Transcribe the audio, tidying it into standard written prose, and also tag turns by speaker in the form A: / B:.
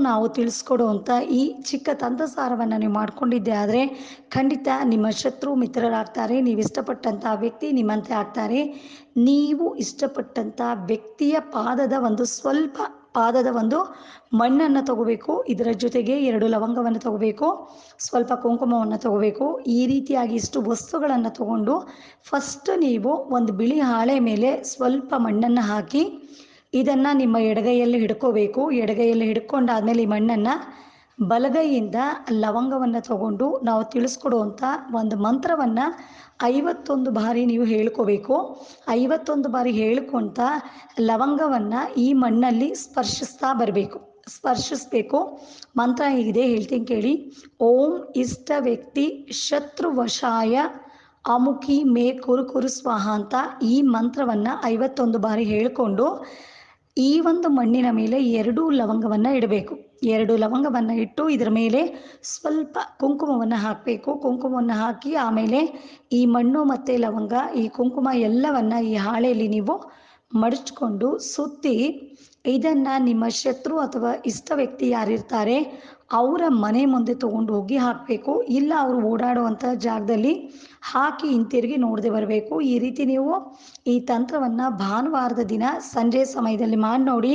A: ನಾವು ತಿಳಿಸ್ಕೊಡುವಂಥ ಈ ಚಿಕ್ಕ ತಂತ್ರಸಾರವನ್ನು ನೀವು ಮಾಡ್ಕೊಂಡಿದ್ದೆ ಆದರೆ ಖಂಡಿತ ನಿಮ್ಮ ಶತ್ರು ಮಿತ್ರರಾಗ್ತಾರೆ. ನೀವು ಇಷ್ಟಪಟ್ಟಂಥ ವ್ಯಕ್ತಿ ನಿಮ್ಮಂತೆ ಆಗ್ತಾರೆ. ನೀವು ಇಷ್ಟಪಟ್ಟಂಥ ವ್ಯಕ್ತಿಯ ಪಾದದ ಒಂದು ಮಣ್ಣನ್ನು ತಗೋಬೇಕು. ಇದರ ಜೊತೆಗೆ 2 ಲವಂಗವನ್ನು ತಗೋಬೇಕು, ಸ್ವಲ್ಪ ಕುಂಕುಮವನ್ನು ತಗೋಬೇಕು. ಈ ರೀತಿಯಾಗಿ ಇಷ್ಟು ವಸ್ತುಗಳನ್ನು ತಗೊಂಡು ಫಸ್ಟ್ ನೀವು ಒಂದು ಬಿಳಿ ಹಾಳೆ ಮೇಲೆ ಸ್ವಲ್ಪ ಮಣ್ಣನ್ನು ಹಾಕಿ ಇದನ್ನು ನಿಮ್ಮ ಎಡಗೈಯಲ್ಲಿ ಹಿಡ್ಕೋಬೇಕು. ಎಡಗೈಯಲ್ಲಿ ಹಿಡ್ಕೊಂಡಾದ್ಮೇಲೆ ಈ ಮಣ್ಣನ್ನು ಬಲಗೈಯಿಂದ ಲವಂಗವನ್ನು ತಗೊಂಡು ನಾವು ತಿಳಿಸ್ಕೊಡುವಂಥ ಒಂದು ಮಂತ್ರವನ್ನು 51 ಬಾರಿ ನೀವು ಹೇಳ್ಕೋಬೇಕು. 51 ಬಾರಿ ಹೇಳ್ಕೊತ ಲವಂಗವನ್ನು ಈ ಮಣ್ಣಲ್ಲಿ ಸ್ಪರ್ಶಿಸಬೇಕು. ಮಂತ್ರ ಹೀಗಿದೆ, ಹೇಳ್ತೀನಿ ಕೇಳಿ. ಓಂ ಇಷ್ಟ ವ್ಯಕ್ತಿ ಶತ್ರುವಶಾಯ ಅಮುಖಿ ಮೇ ಕುರು ಸ್ವಾಹ ಅಂತ ಈ ಮಂತ್ರವನ್ನು 51 ಬಾರಿ ಹೇಳಿಕೊಂಡು ಈ ಒಂದು ಮಣ್ಣಿನ ಮೇಲೆ 2 ಲವಂಗವನ್ನು ಇಡಬೇಕು. 2 ಲವಂಗವನ್ನು ಇಟ್ಟು ಇದರ ಮೇಲೆ ಸ್ವಲ್ಪ ಕುಂಕುಮವನ್ನು ಹಾಕಬೇಕು. ಕುಂಕುಮವನ್ನು ಹಾಕಿ ಆಮೇಲೆ ಈ ಮಣ್ಣು ಮತ್ತು ಲವಂಗ, ಈ ಕುಂಕುಮ ಎಲ್ಲವನ್ನು ಈ ಹಾಳೆಯಲ್ಲಿ ನೀವು ಮಡಚ್ಕೊಂಡು ಸುತ್ತಿ ಇದನ್ನು ನಿಮ್ಮ ಶತ್ರು ಅಥವಾ ಇಷ್ಟ ವ್ಯಕ್ತಿ ಯಾರಿರ್ತಾರೆ ಅವರ ಮನೆ ಮುಂದೆ ತೊಗೊಂಡು ಹೋಗಿ ಹಾಕಬೇಕು. ಇಲ್ಲ ಅವರು ಓಡಾಡುವಂಥ ಜಾಗದಲ್ಲಿ ಹಾಕಿ ಹಿಂತಿರುಗಿ ನೋಡದೆ ಬರಬೇಕು. ಈ ರೀತಿ ನೀವು ಈ ತಂತ್ರವನ್ನು ಭಾನುವಾರದ ದಿನ ಸಂಜೆ ಸಮಯದಲ್ಲಿ ಮಾಡಿ ನೋಡಿ.